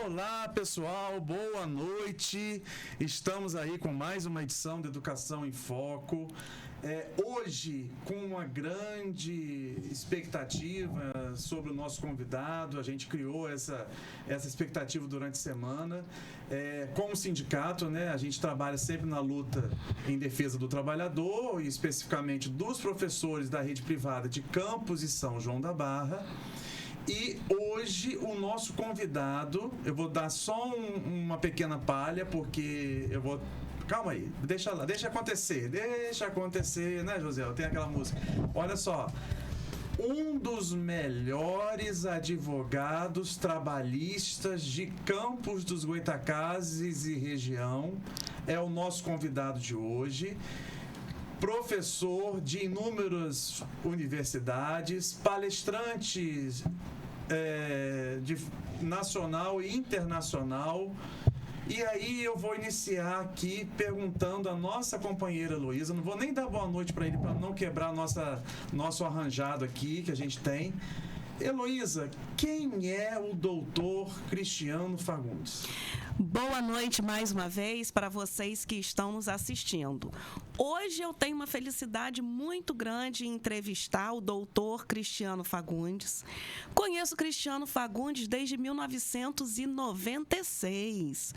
Olá, pessoal, boa noite. Estamos aí com mais uma edição do Educação em Foco. Hoje, com uma grande expectativa sobre o nosso convidado, a gente criou essa expectativa durante a semana. Como sindicato, né, a gente trabalha sempre na luta em defesa do trabalhador, e especificamente dos professores da rede privada de Campos e São João da Barra. E hoje o nosso convidado, eu vou dar só uma pequena palha, porque eu vou... Calma aí, deixa acontecer, né, José? Tem aquela música. Olha só, um dos melhores advogados trabalhistas de Campos dos Goytacazes e região é o nosso convidado de hoje. Professor de inúmeras universidades, palestrantes de nacional e internacional. E aí eu vou iniciar aqui perguntando à nossa companheira Heloísa, não vou nem dar boa noite para ele, para não quebrar nosso arranjado aqui que a gente tem. Heloísa, quem é o doutor Cristiano Fagundes? Boa noite mais uma vez para vocês que estão nos assistindo. Hoje eu tenho uma felicidade muito grande em entrevistar o doutor Cristiano Fagundes. Conheço o Cristiano Fagundes desde 1996.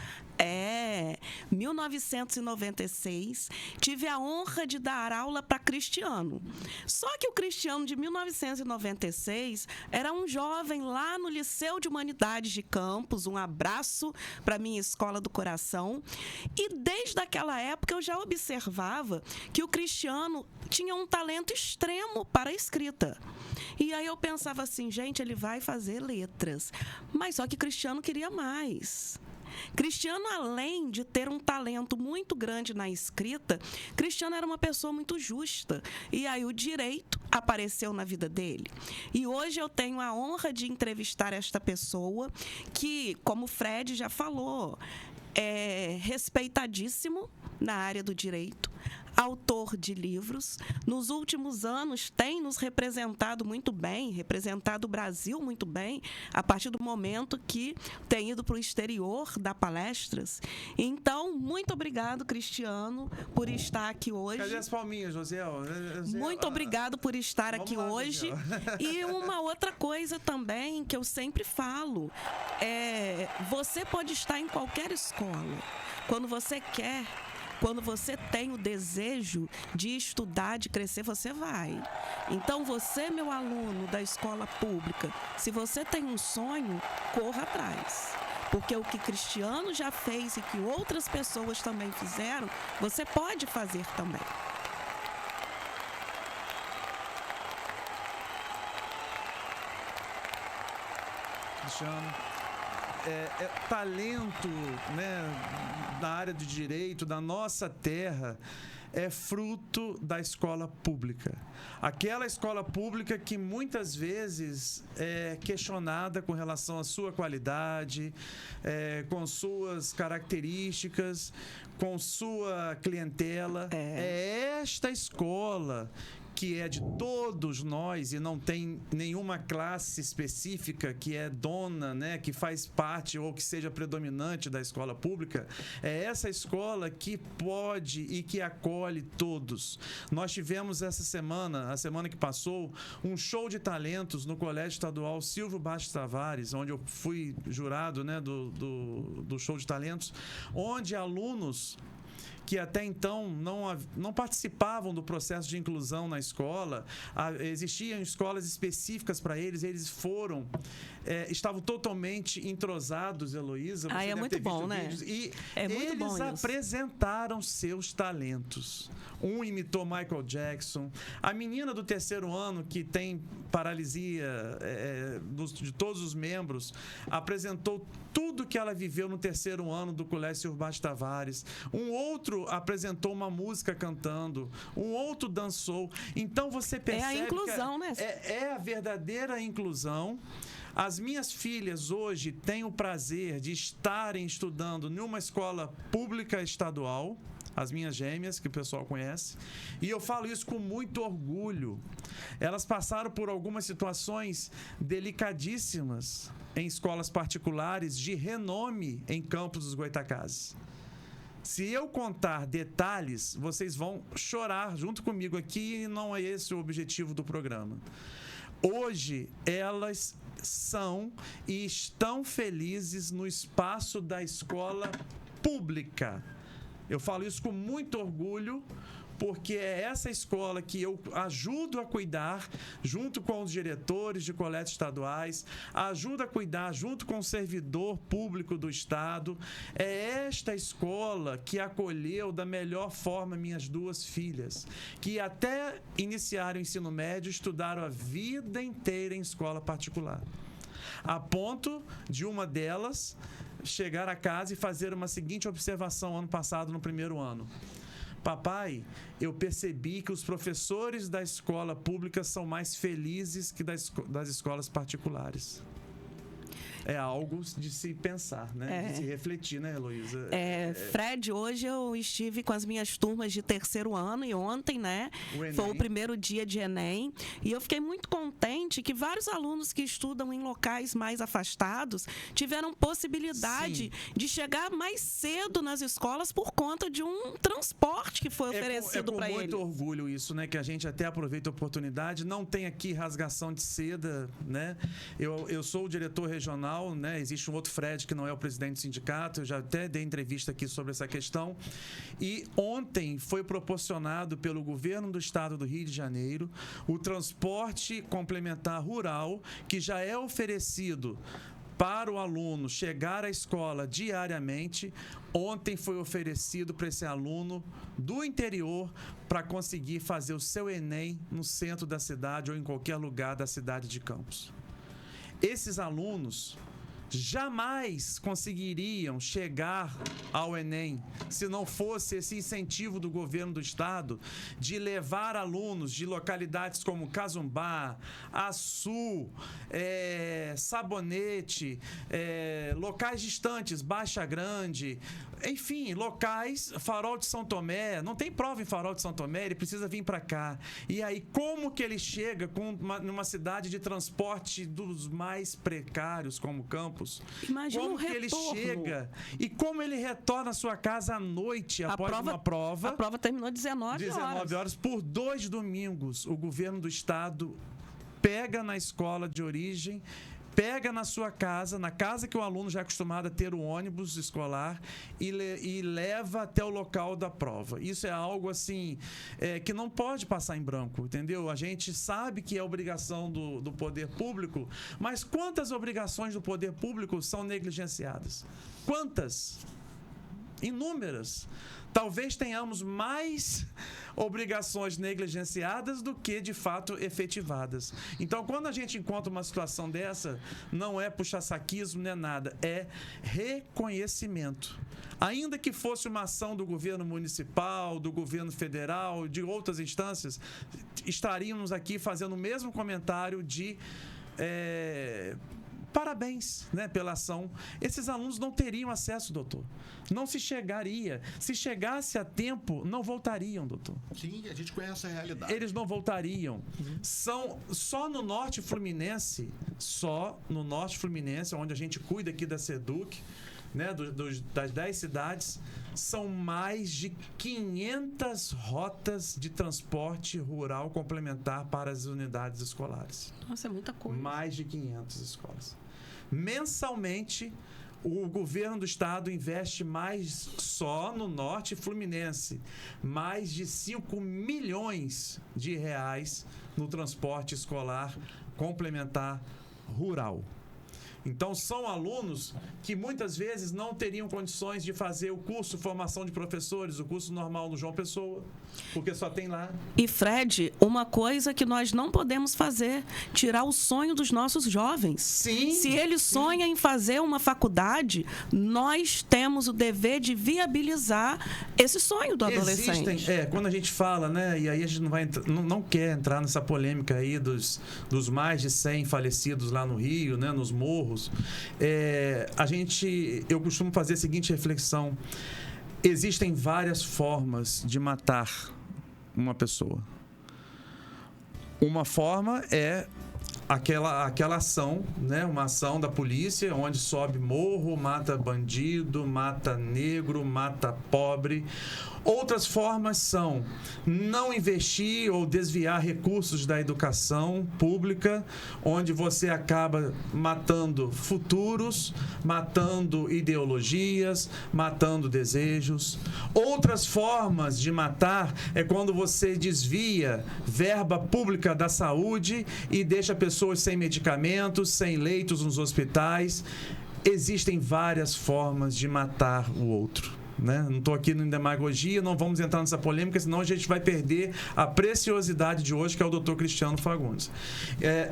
1996, tive a honra de dar aula para Cristiano. Só que o Cristiano de 1996 era um jovem lá no Liceu de Humanidades de Campos. Um abraço para minha escola do coração. E desde aquela época eu já observava que o Cristiano tinha um talento extremo para a escrita. E aí eu pensava assim, gente, ele vai fazer letras. Mas só que Cristiano queria mais. Cristiano, além de ter um talento muito grande na escrita, Cristiano era uma pessoa muito justa. E aí o direito apareceu na vida dele. E hoje eu tenho a honra de entrevistar esta pessoa que, como o Fred já falou, é respeitadíssimo na área do direito, autor de livros. Nos últimos anos tem nos representado muito bem, representado o Brasil muito bem, a partir do momento que tem ido para o exterior dar palestras. Então, muito obrigado, Cristiano, por estar aqui hoje. Cadê as palminhas, Josiel? Muito obrigado por estar aqui hoje. E uma outra coisa também que eu sempre falo, você pode estar em qualquer escola. Quando você quer, quando você tem o desejo de estudar, de crescer, você vai. Então, você, meu aluno da escola pública, se você tem um sonho, corra atrás. Porque o que Cristiano já fez e que outras pessoas também fizeram, você pode fazer também. Cristiano, talento, né, na área do direito, da nossa terra, é fruto da escola pública. Aquela escola pública que muitas vezes é questionada com relação à sua qualidade, com suas características, com sua clientela. É esta escola que é de todos nós e não tem nenhuma classe específica que é dona, né, que faz parte ou que seja predominante da escola pública, é essa escola que pode e que acolhe todos. Nós tivemos essa semana, a semana que passou, um show de talentos no Colégio Estadual Silvio Bastos Tavares, onde eu fui jurado, né, do show de talentos, onde alunos que até então não participavam do processo de inclusão na escola, existiam escolas específicas para eles, estavam totalmente entrosados, Heloísa. É muito bom, né? E eles apresentaram seus talentos. Um imitou Michael Jackson. A menina do terceiro ano, que tem paralisia de todos os membros, apresentou tudo que ela viveu no terceiro ano do Colégio Silvio Bastos Tavares. Um outro apresentou uma música cantando, um outro dançou. Então você percebe a inclusão, né? É a verdadeira inclusão. As minhas filhas hoje têm o prazer de estarem estudando numa escola pública estadual, as minhas gêmeas, que o pessoal conhece, e eu falo isso com muito orgulho. Elas passaram por algumas situações delicadíssimas em escolas particulares de renome em Campos dos Goytacazes. Se eu contar detalhes, vocês vão chorar junto comigo aqui, e não é esse o objetivo do programa. Hoje, elas são e estão felizes no espaço da escola pública. Eu falo isso com muito orgulho, porque é essa escola que eu ajudo a cuidar, junto com os diretores de colégios estaduais, ajudo a cuidar junto com o servidor público do Estado. É esta escola que acolheu da melhor forma minhas duas filhas, que até iniciaram o ensino médio, estudaram a vida inteira em escola particular. A ponto de uma delas chegar a casa e fazer uma seguinte observação ano passado, no primeiro ano: papai, eu percebi que os professores da escola pública são mais felizes que das escolas particulares. É algo de se pensar, né? De se refletir, né, Heloísa? Fred, hoje eu estive com as minhas turmas de terceiro ano e ontem, né, foi o primeiro dia de Enem, e eu fiquei muito contente que vários alunos que estudam em locais mais afastados tiveram possibilidade de chegar mais cedo nas escolas por conta de um transporte que foi oferecido para eles. É com muito orgulho isso, né, que a gente até aproveita a oportunidade. Não tem aqui rasgação de seda, né? Eu sou o diretor regional, né? Existe um outro Fred que não é o presidente do sindicato. Eu já até dei entrevista aqui sobre essa questão. E ontem foi proporcionado pelo governo do estado do Rio de Janeiro o transporte complementar rural, que já é oferecido para o aluno chegar à escola diariamente. Ontem foi oferecido para esse aluno do interior para conseguir fazer o seu Enem no centro da cidade ou em qualquer lugar da cidade de Campos. Esses alunos jamais conseguiriam chegar ao Enem se não fosse esse incentivo do governo do estado de levar alunos de localidades como Cazumbá, Açu, Sabonete, locais distantes, Baixa Grande, enfim, locais, Farol de São Tomé. Não tem prova em Farol de São Tomé, ele precisa vir para cá. E aí, como que ele chega numa cidade de transporte dos mais precários, como Campos? Imagina como que ele chega e como ele retorna à sua casa à noite após uma prova. A prova terminou 19 horas. Por 2 domingos, o governo do estado pega na escola de origem, pega na sua casa, na casa que o aluno já é acostumado a ter o ônibus escolar, e leva até o local da prova. Isso é algo assim que não pode passar em branco, entendeu? A gente sabe que é obrigação do poder público, mas quantas obrigações do poder público são negligenciadas? Quantas? Inúmeras. Talvez tenhamos mais obrigações negligenciadas do que, de fato, efetivadas. Então, quando a gente encontra uma situação dessa, não é puxa-saquismo, nem nada, é reconhecimento. Ainda que fosse uma ação do governo municipal, do governo federal, de outras instâncias, estaríamos aqui fazendo o mesmo comentário de parabéns, né, pela ação. Esses alunos não teriam acesso, doutor. Não se chegaria. Se chegasse a tempo, não voltariam, doutor. Sim, a gente conhece a realidade. Eles não voltariam. São só no Norte Fluminense, onde a gente cuida aqui da SEDUC, né, das 10 cidades, são mais de 500 rotas de transporte rural complementar para as unidades escolares. Nossa, é muita coisa. Mais de 500 escolas. Mensalmente, o governo do estado investe mais, só no Norte Fluminense, mais de 5 milhões de reais no transporte escolar complementar rural. Então, são alunos que muitas vezes não teriam condições de fazer o curso formação de professores, o curso normal no João Pessoa, porque só tem lá. E, Fred, uma coisa que nós não podemos fazer, tirar o sonho dos nossos jovens. Sim. Se ele sonha em fazer uma faculdade, nós temos o dever de viabilizar esse sonho do adolescente. Quando a gente fala, né, e aí a gente não quer entrar nessa polêmica aí dos mais de 100 falecidos lá no Rio, né, nos morros. Eu costumo fazer a seguinte reflexão: Existem várias formas de matar uma pessoa. Uma forma é aquela ação, né? Uma ação da polícia onde sobe morro, mata bandido, mata negro, mata pobre. Outras formas são não investir ou desviar recursos da educação pública, onde você acaba matando futuros, matando ideologias, matando desejos. Outras formas de matar é quando você desvia verba pública da saúde e deixa pessoas sem medicamentos, sem leitos nos hospitais. Existem várias formas de matar o outro. Né? Não estou aqui em demagogia, não vamos entrar nessa polêmica, senão a gente vai perder a preciosidade de hoje, que é o Dr. Cristiano Fagundes.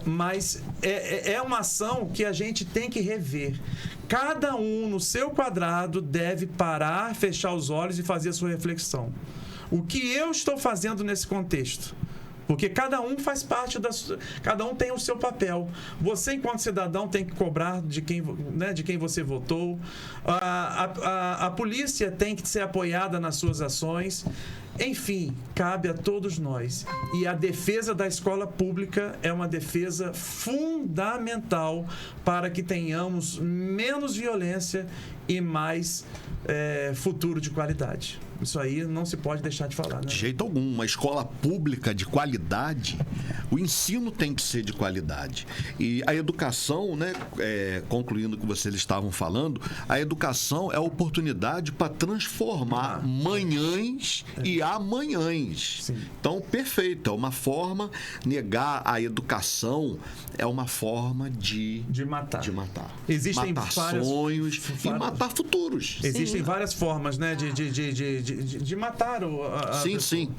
Mas é uma ação que a gente tem que rever. Cada um, no seu quadrado, deve parar, fechar os olhos e fazer a sua reflexão. O que eu estou fazendo nesse contexto? Porque cada um faz parte cada um tem o seu papel. Você, enquanto cidadão, tem que cobrar de quem você votou. A polícia tem que ser apoiada nas suas ações. Enfim, cabe a todos nós. E a defesa da escola pública é uma defesa fundamental para que tenhamos menos violência e mais futuro de qualidade. Isso aí não se pode deixar de falar, né? De jeito algum. Uma escola pública de qualidade, o ensino tem que ser de qualidade. E a educação, né, concluindo o que vocês estavam falando, a educação é a oportunidade para transformar manhãs e amanhãs. Sim. Então, perfeito. É uma forma, negar a educação é uma forma de matar. Existem matar várias, sonhos e matar futuros. Existem várias formas, né, de matar a sim, pessoa, sim.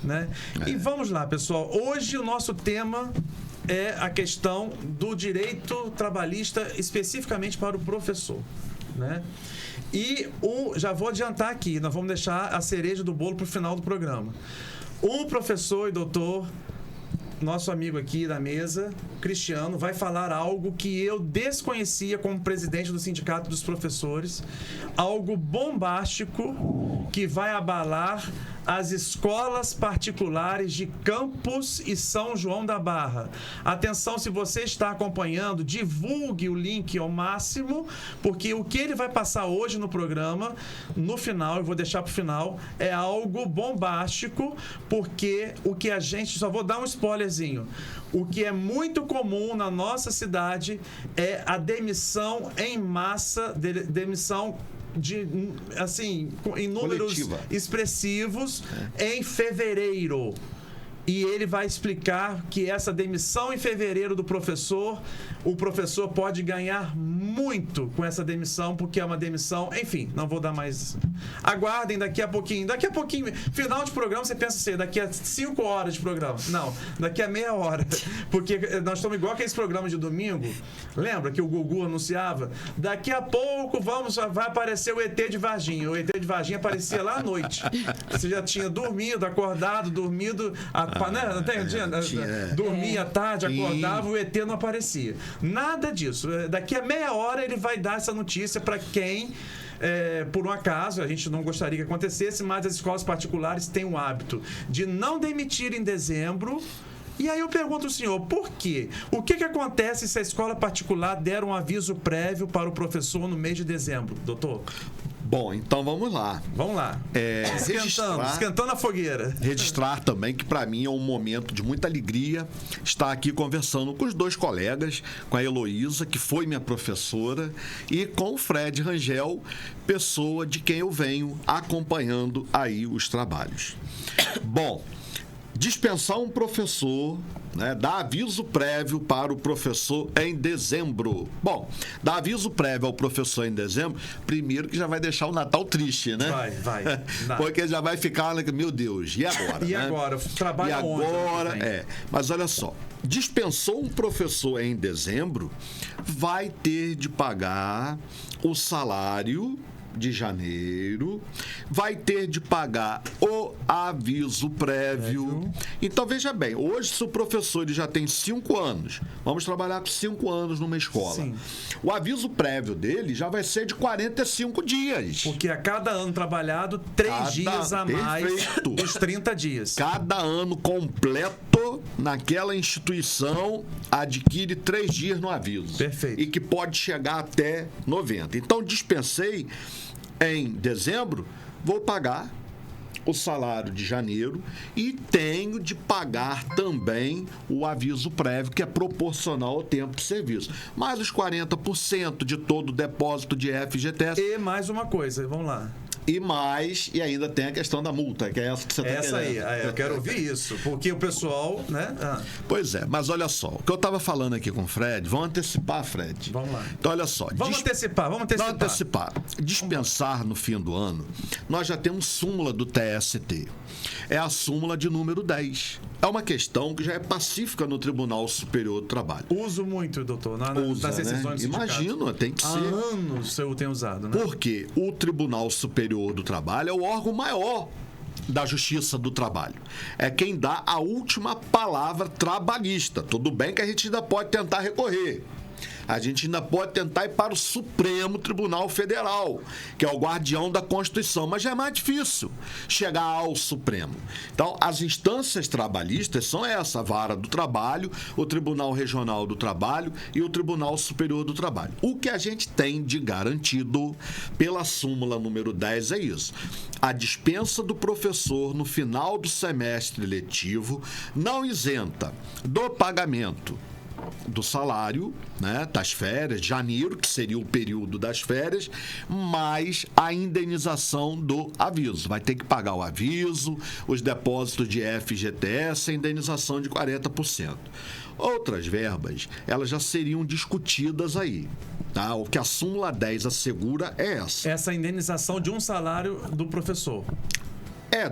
Né? E vamos lá, pessoal. Hoje o nosso tema é a questão do direito trabalhista especificamente para o professor, né? E já vou adiantar aqui, nós vamos deixar a cereja do bolo para o final do programa. O professor e doutor, nosso amigo aqui da mesa, Cristiano, vai falar algo que eu desconhecia como presidente do Sindicato dos Professores, algo bombástico que vai abalar as escolas particulares de Campos e São João da Barra. Atenção, se você está acompanhando, divulgue o link ao máximo, porque o que ele vai passar hoje no programa, no final, eu vou deixar para o final, é algo bombástico, porque o que a gente... Só vou dar um spoilerzinho. O que é muito comum na nossa cidade é a demissão em massa, demissão em números coletiva, expressivos em fevereiro. E ele vai explicar que essa demissão em fevereiro do professor, o professor pode ganhar muito com essa demissão, porque é uma demissão... Enfim, não vou dar mais... Aguardem daqui a pouquinho. Daqui a pouquinho, final de programa, você pensa assim, daqui a 5 horas de programa. Não, daqui a meia hora. Porque nós estamos igual aqueles programas de domingo. Lembra que o Gugu anunciava? Daqui a pouco vai aparecer o ET de Varginha. O ET de Varginha aparecia lá à noite. Você já tinha dormido, acordado, dormido... dormia à tarde, acordava, o ET não aparecia. Nada disso. Daqui a meia hora ele vai dar essa notícia para quem, por um acaso, a gente não gostaria que acontecesse, mas as escolas particulares têm o hábito de não demitir em dezembro. E aí eu pergunto ao senhor, por quê? O que acontece se a escola particular der um aviso prévio para o esquentando no mês de dezembro, doutor? Bom, então vamos lá. Vamos lá. Esquentando a fogueira. Registrar também que para mim é um momento de muita alegria estar aqui conversando com os dois colegas, com a Heloísa, que foi minha professora, e com o Fred Rangel, pessoa de quem eu venho acompanhando aí os trabalhos. Bom, dispensar um professor, né, dar aviso prévio para o professor em dezembro. Bom, dar aviso prévio ao professor em dezembro, primeiro que já vai deixar o Natal triste, né? Vai. Porque já vai ficar, meu Deus, e agora? E agora? Trabalha onde? E agora, Mas olha só, dispensou um professor em dezembro, vai ter de pagar o salário de janeiro, vai ter de pagar o aviso prévio. Então, veja bem, hoje, se o professor ele já tem 5 anos, vamos trabalhar com 5 anos numa escola, Sim. o aviso prévio dele já vai ser de 45 dias. Porque a cada ano trabalhado, 3 dias a mais Perfeito. dos 30 dias. Cada ano completo naquela instituição adquire 3 dias no aviso. Perfeito. E que pode chegar até 90. Então, dispensei em dezembro, vou pagar o salário de janeiro e tenho de pagar também o aviso prévio, que é proporcional ao tempo de serviço. Mais os 40% de todo o depósito de FGTS. E mais uma coisa, vamos lá. E ainda tem a questão da multa, que é essa que você está querendo. Essa aí, eu quero ouvir isso, porque o pessoal, né? Pois é, mas olha só, o que eu estava falando aqui com o Fred, vamos antecipar, Fred? Vamos lá. Então, olha só. Vamos antecipar. Dispensar no fim do ano, nós já temos súmula do TST. É a súmula de número 10. É uma questão que já é pacífica no Tribunal Superior do Trabalho. Uso muito, doutor, nas decisões do sindicato. Imagino, tem que Há ser. anos eu tenho usado, né? Porque o Tribunal Superior do Trabalho é o órgão maior da Justiça do Trabalho. É quem dá a última palavra trabalhista. Tudo bem que a gente ainda pode tentar recorrer. A gente ainda pode tentar ir para o Supremo Tribunal Federal, que é o guardião da Constituição, mas já é mais difícil chegar ao Supremo. Então, as instâncias trabalhistas são essa, a Vara do Trabalho, o Tribunal Regional do Trabalho e o Tribunal Superior do Trabalho. O que a gente tem de garantido pela súmula número 10 é isso. A dispensa do professor no final do semestre letivo não isenta do pagamento do salário, né, das férias, de janeiro, que seria o período das férias, mais a indenização do aviso. Vai ter que pagar o aviso, os depósitos de FGTS, a indenização de 40%. Outras verbas, elas já seriam discutidas aí. Tá? O que a súmula 10 assegura é essa. Essa indenização de um salário do professor.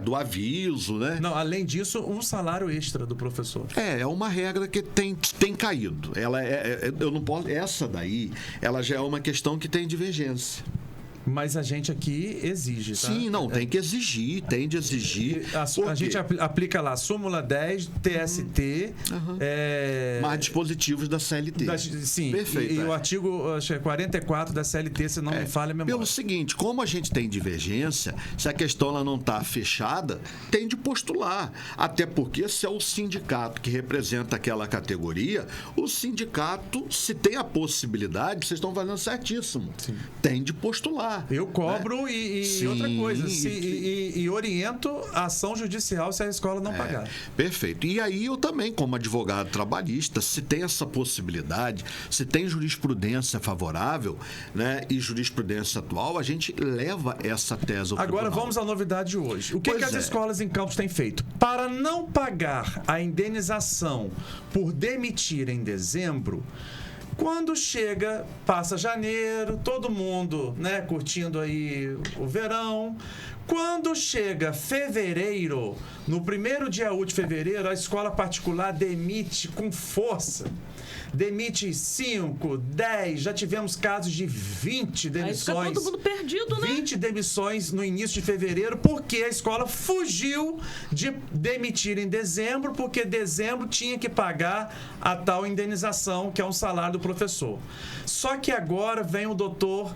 Do aviso, né? Não, além disso, um salário extra do professor. É uma regra que tem caído. Ela eu não posso. Essa daí, ela já é uma questão que tem divergência. Mas a gente aqui exige, tá? Sim, não, tem que exigir, tem de exigir. A gente aplica lá, súmula 10, TST. Mais dispositivos da CLT. Sim, perfeito. E o artigo, acho que é 44 da CLT, se não me falha a memória. Pelo seguinte, como a gente tem divergência, se a questão ela não está fechada, tem de postular. Até porque, se é o sindicato que representa aquela categoria, o sindicato, se tem a possibilidade, vocês estão fazendo certíssimo, Sim. tem de postular. Eu cobro, né? E outra coisa, e oriento a ação judicial se a escola não pagar. Perfeito. E aí eu também, como advogado trabalhista, se tem essa possibilidade, se tem jurisprudência favorável, né, e jurisprudência atual, a gente leva essa tese ao Agora tribunal. vamos à novidade de hoje. O que as escolas em Campos têm feito? Para não pagar a indenização por demitir em dezembro, quando chega, passa janeiro, todo mundo, né, curtindo aí o verão. Quando chega fevereiro, no primeiro dia útil de fevereiro, a escola particular demite com força. Demite 5, 10, já tivemos casos de 20 demissões. Aí fica todo mundo perdido, né? 20 demissões no início de fevereiro, porque a escola fugiu de demitir em dezembro, porque dezembro tinha que pagar a tal indenização, que é um salário do professor. Só que agora vem o doutor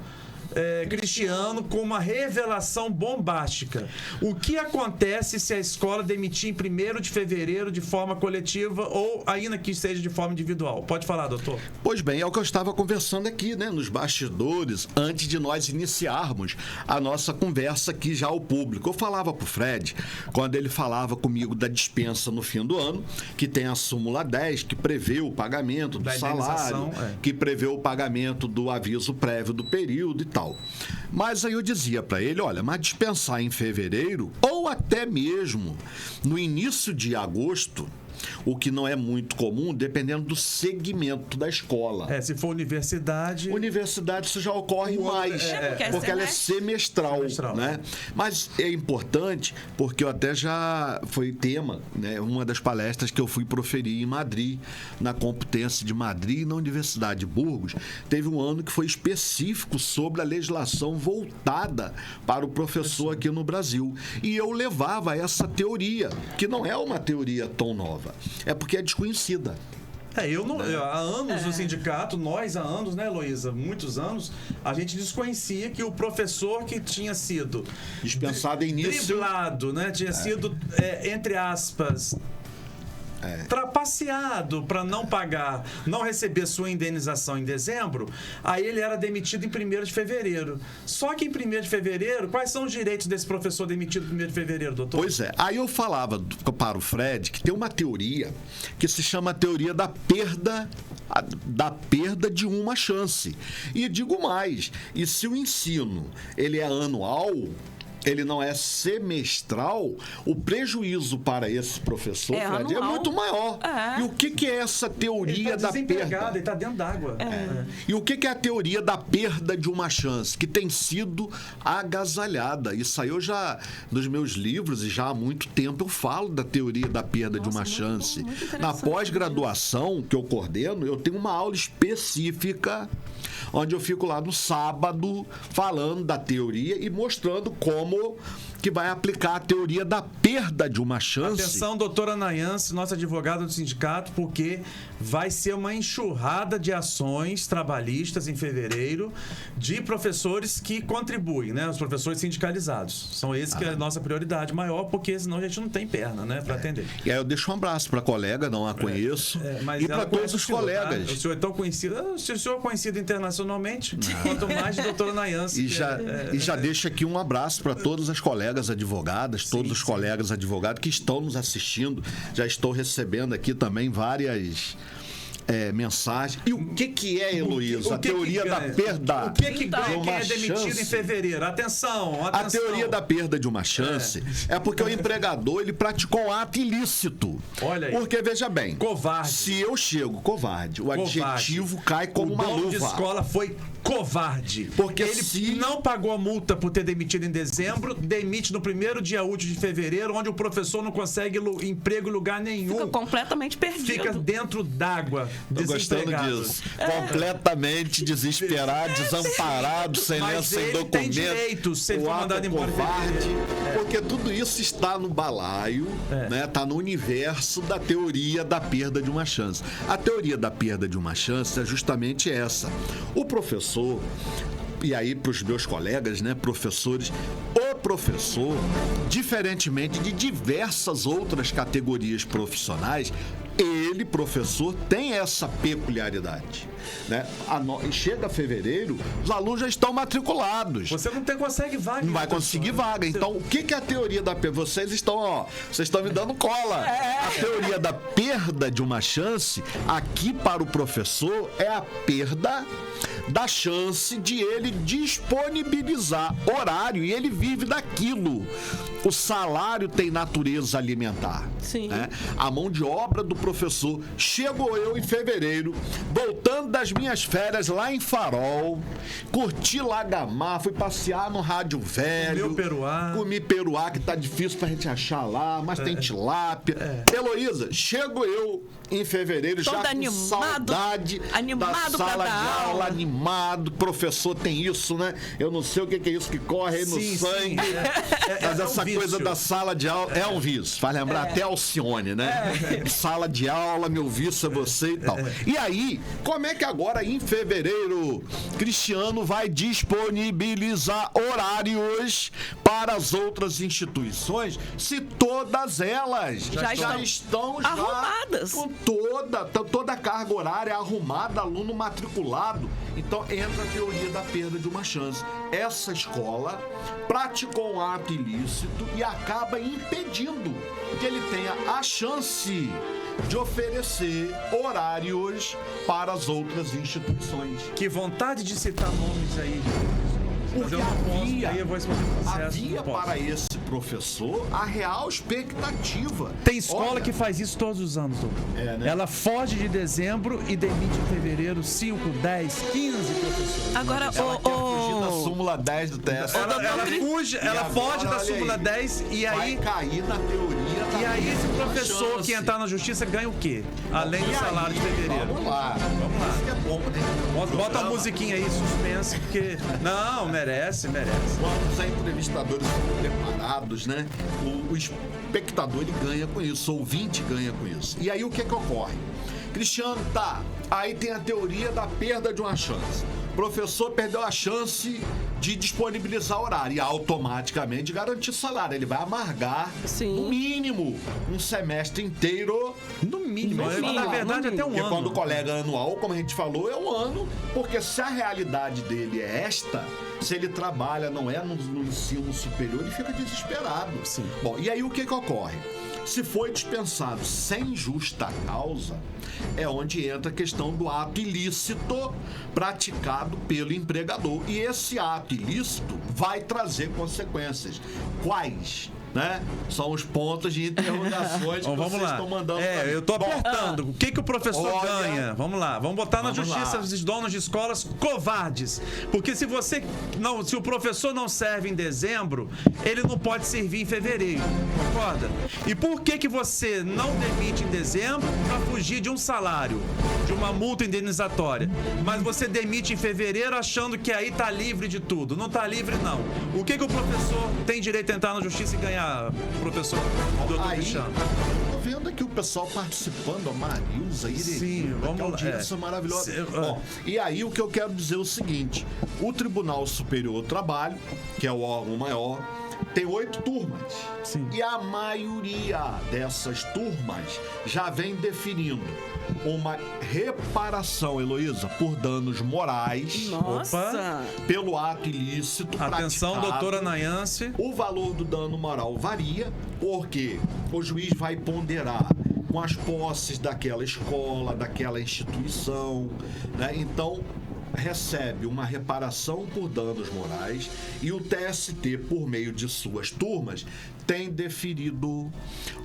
Cristiano com uma revelação bombástica. O que acontece se a escola demitir em 1º de fevereiro de forma coletiva ou ainda que seja de forma individual? Pode falar, doutor. Pois bem, é o que eu estava conversando aqui, né, nos bastidores, antes de nós iniciarmos a nossa conversa aqui já ao público. Eu falava para o Fred, quando ele falava comigo da dispensa no fim do ano, que tem a súmula 10, que prevê o pagamento do salário, que prevê o pagamento do aviso prévio do período e tal. Mas aí eu dizia para ele, olha, mas dispensar em fevereiro ou até mesmo no início de agosto, o que não é muito comum, dependendo do segmento da escola. Se for universidade... Universidade isso já ocorre mais, porque ela é semestral, né? Mas é importante, porque eu até já foi tema, né? Uma das palestras que eu fui proferir em Madrid, na Complutense de Madrid e na Universidade de Burgos, teve um ano que foi específico sobre a legislação voltada para o professor aqui no Brasil. E eu levava essa teoria, que não é uma teoria tão nova, é porque é desconhecida. Há anos no sindicato, nós há anos, né, Heloísa? Muitos anos, a gente desconhecia que o professor que tinha sido dispensado em início, driblado, né? Tinha sido, entre aspas, trapaceado para não pagar, não receber sua indenização em dezembro, aí ele era demitido em 1º de fevereiro. Só que em 1º de fevereiro, quais são os direitos desse professor demitido em 1º de fevereiro, doutor? Pois é. Aí eu falava para o Fred que tem uma teoria que se chama a teoria da perda de uma chance. E digo mais, e se o ensino ele é anual, ele não é semestral, o prejuízo para esse professor, Fred, é muito maior. E o que é essa teoria da perda? Ele está dentro d'água. E o que é a teoria da perda de uma chance? Que tem sido agasalhada. Isso aí eu já, nos meus livros, e já há muito tempo, eu falo da teoria da perda de uma chance. Na pós-graduação que eu coordeno, eu tenho uma aula específica onde eu fico lá no sábado falando da teoria e mostrando como que vai aplicar a teoria da perda de uma chance. Atenção, doutora Nayance, nossa advogada do sindicato, porque vai ser uma enxurrada de ações trabalhistas em fevereiro de professores que contribuem, né? Os professores sindicalizados. São esses que é a nossa prioridade maior, porque senão a gente não tem perna, né, para atender. E aí eu deixo um abraço para a colega, não a conheço, e para todos os colegas. Tá? O senhor é tão conhecido, se o senhor é conhecido internacionalmente, quanto mais de doutora Nayance. E já deixo aqui um abraço para todas as colegas advogadas, todos os colegas advogados que estão nos assistindo. Já estou recebendo aqui também várias mensagens. E o que é, Heloísa? A teoria da perda. O que ganha quem é demitido em fevereiro? Atenção. A teoria da perda de uma chance é porque o empregador ele praticou um ato ilícito. Olha aí. Porque, veja bem, covarde. Se eu chego, covarde, o adjetivo cai como uma luva. O dono de escola foi covarde. Porque ele não pagou a multa por ter demitido em dezembro, demite no 1º dia útil de fevereiro, onde o professor não consegue emprego em lugar nenhum. Fica completamente perdido. Fica dentro d'água. Tô gostando disso. Completamente desesperado, desamparado, sem lenço, sem documento. Tem direito, se for mandado embora. Covarde, porque tudo isso está no balaio, né? Está no universo da teoria da perda de uma chance. A teoria da perda de uma chance é justamente essa. O professor, e aí para os meus colegas, né, professores, o professor, diferentemente de diversas outras categorias profissionais, ele, professor, tem essa peculiaridade, né? Chega fevereiro, os alunos já estão matriculados. Você não consegue vaga. Não vai conseguir vaga. Então, o que é a teoria da perda? Vocês estão me dando cola. A teoria da perda de uma chance, aqui para o professor, é a perda da chance de ele disponibilizar horário e ele vive daquilo. O salário tem natureza alimentar. Sim. Né? A mão de obra do professor. Chegou eu em fevereiro, voltando das minhas férias lá em Farol, curti Lagamar, fui passear no Rádio Velho. Comi peruá, que tá difícil pra gente achar lá, mas tem tilápia. Heloísa, chego eu em fevereiro, todo já com animado, saudade da sala de aula, animado. Professor tem isso, né? Eu não sei o que é isso que corre aí no sangue. Mas essa coisa da sala de aula é um vício. Faz lembrar até Alcione, né? Sala de aula, meu vício é você e tal. E aí, como é que agora em fevereiro Cristiano vai disponibilizar horários para as outras instituições, se todas elas já estão arrumadas, com toda a carga horária arrumada, aluno matriculado? Então entra a teoria da perda de uma chance. Essa escola praticou um ato ilícito e acaba impedindo que ele tenha a chance de oferecer horários para as outras instituições. Que vontade de citar nomes aí. Mas eu não posso, havia, aí eu vou explicar o processo, havia não posso. para esse professor a real expectativa. Tem escola Olha, que faz isso todos os anos, doutor. É, né? Ela foge de dezembro e demite em fevereiro 5, 10, 15 professores. Agora, ela quer fugir da súmula 10 do TSE. Ela foge, ela agora, foge da olha súmula aí, 10 e aí... vai cair na teoria da E aí esse mesma professor chance. que entrar na justiça ganha o quê? Além do E salário de aí, fevereiro. Vamos lá. Vamos lá. Isso que é bom, né? Bota uma musiquinha aí, suspense, porque... Não, merece. Quando os entrevistadores são preparados, né? O espectador ele ganha com isso, o ouvinte ganha com isso. E aí o que ocorre? Cristiano, tá. Aí tem a teoria da perda de uma chance. O professor perdeu a chance de disponibilizar horário e automaticamente garantir salário. Ele vai amargar, Sim. no mínimo, um semestre inteiro. No mínimo. Na verdade, até um Porque ano. quando o colega anual, como a gente falou, é um ano. Porque se a realidade dele é esta, se ele trabalha, não é no ensino superior, ele fica desesperado. Sim. Bom, e aí o que ocorre? Se foi dispensado sem justa causa, é onde entra a questão do ato ilícito praticado pelo empregador. E esse ato ilícito vai trazer consequências. Quais? Né? São os pontos de interrogações que Bom, vamos vocês lá. estão mandando pra mim. Eu tô Bom, apertando. O que o professor olha, ganha? Vamos lá. Vamos botar na vamos justiça lá. os donos de escolas covardes. Porque se o professor não serve em dezembro, ele não pode servir em fevereiro. Concorda? E por que você não demite em dezembro para fugir de um salário, de uma multa indenizatória? Mas você demite em fevereiro achando que aí tá livre de tudo. Não tá livre, não. O que o professor tem direito a entrar na justiça e ganhar, professor doutor Aí, Cristiano? tô vendo aqui o pessoal participando, a Marilza, Sim, vamos que lá. audiência maravilhosa. Sim, Bom, e aí o que eu quero dizer é o seguinte: o Tribunal Superior do Trabalho, que é o órgão maior, tem 8 turmas. Sim. E a maioria dessas turmas já vem definindo uma reparação, Heloísa, por danos morais Nossa! pelo ato ilícito Atenção, praticado. doutora Nayance. O valor do dano moral varia, porque o juiz vai ponderar com as posses daquela escola, daquela instituição, né? Então, recebe uma reparação por danos morais e o TST, por meio de suas turmas, tem deferido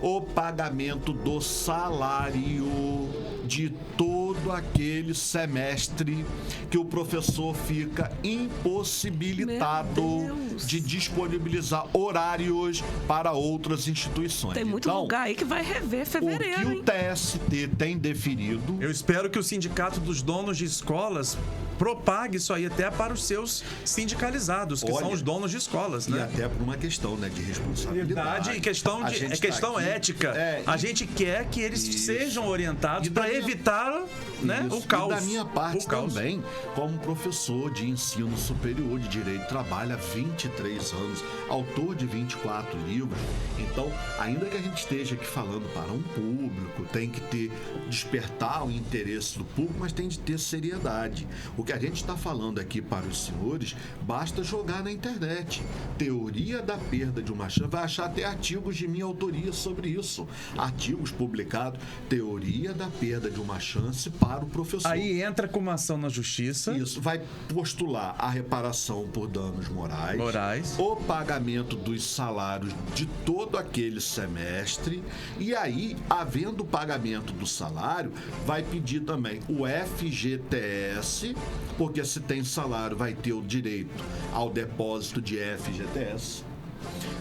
o pagamento do salário de todo aquele semestre que o professor fica impossibilitado Meu Deus. de disponibilizar horários para outras instituições. Tem muito Então, lugar aí que vai rever fevereiro, o que o hein? TST tem definido... Eu espero que o sindicato dos donos de escolas propague isso aí até para os seus sindicalizados, que Olha, são os donos de escolas, E né? até por uma questão, né, de responsabilidade. E questão, A de, gente é questão tá aqui- ética. A gente quer que eles Isso. sejam orientados E da para minha- evitar, né, Isso. o caos. E da minha parte o caos. também, como professor de ensino superior de Direito, trabalho há 23 anos, autor de 24 livros. Então, ainda que a gente esteja aqui falando para um público, tem que despertar o interesse do público, mas tem de ter seriedade. O que a gente está falando aqui para os senhores, basta jogar na internet. Teoria da perda de uma chance, vai achar até artigos de minha autoria sobre isso. Artigos publicados, teoria da perda de uma chance para o professor. Aí entra com uma ação na justiça. Isso, vai postular a reparação por danos morais, o pagamento dos salários de todo aquele semestre, e aí, havendo o pagamento do salário, vai pedir também o FGTS, porque se tem salário vai ter o direito ao depósito de FGTS,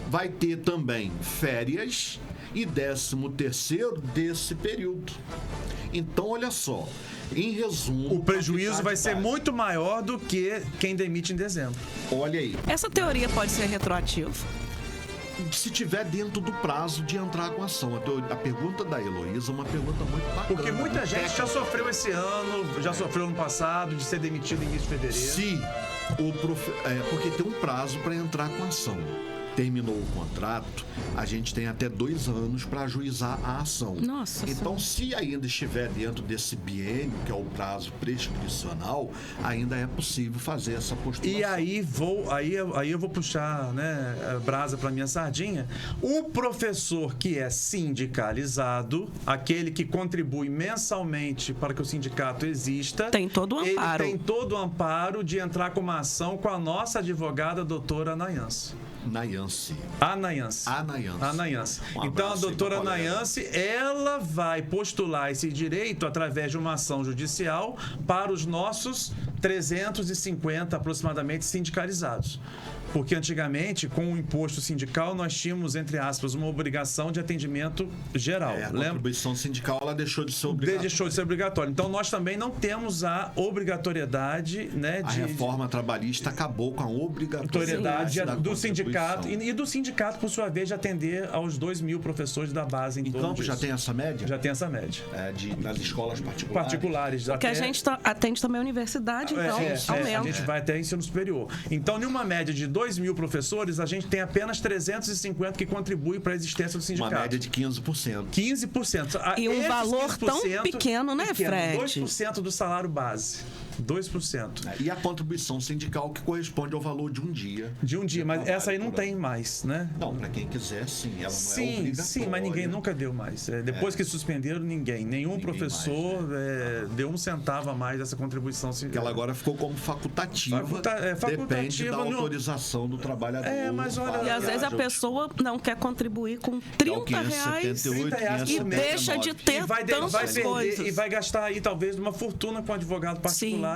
vai ter também férias e 13º desse período. Então, olha só, em resumo... O prejuízo pra vai ficar ser muito maior do que quem demite em dezembro. Olha aí, Essa teoria pode ser retroativa? se tiver dentro do prazo de entrar com a ação. A pergunta da Heloísa é uma pergunta muito bacana. Porque muita muito gente já técnica. sofreu esse ano, já sofreu no passado, de ser demitido em início de fevereiro. Se o porque tem um prazo para entrar com a ação. terminou o contrato, a gente tem até 2 anos para ajuizar a ação. Nossa Então, se ainda estiver dentro desse biênio, que é o prazo prescricional, ainda é possível fazer essa postulação. E aí eu vou puxar, né, a brasa para minha sardinha. O professor que é sindicalizado, aquele que contribui mensalmente para que o sindicato exista, tem todo o amparo. Ele tem todo o amparo de entrar com uma ação com a nossa advogada, doutora Anayance. Anayance. Então, a doutora Anayance, ela vai postular esse direito através de uma ação judicial para os nossos 350 aproximadamente sindicalizados. Porque antigamente, com o imposto sindical, nós tínhamos, entre aspas, uma obrigação de atendimento geral. A contribuição sindical, ela deixou de ser obrigatória. Deixou de ser obrigatória. Então, nós também não temos a obrigatoriedade, né, A reforma trabalhista acabou com a obrigatoriedade do sindicato e do sindicato, por sua vez, de atender aos 2.000 professores da base. Em Campos já tem essa média? Já tem essa média. Nas escolas particulares. Porque a gente atende também a universidade, então aumenta. A gente vai até ensino superior. Então, numa média de 2.000 professores, a gente tem apenas 350 que contribuem para a existência do sindicato. Uma média de 15%. 15%. E um valor tão pequeno, né, Fred? 2% do salário base. 2%. E a contribuição sindical que corresponde ao valor de um dia. De um dia, mas essa aí não tem mais, né? Não, para quem quiser, sim. Ela não é obrigatória. Sim, mas ninguém nunca deu mais. Depois que suspenderam, nenhum professor deu um centavo a mais dessa contribuição sindical. Porque ela agora ficou como facultativa. Depende da autorização do trabalhador. Mas olha, e às vezes a pessoa não quer contribuir com R$30 e deixa de ter tantas coisas. E vai gastar aí talvez uma fortuna com um advogado particular.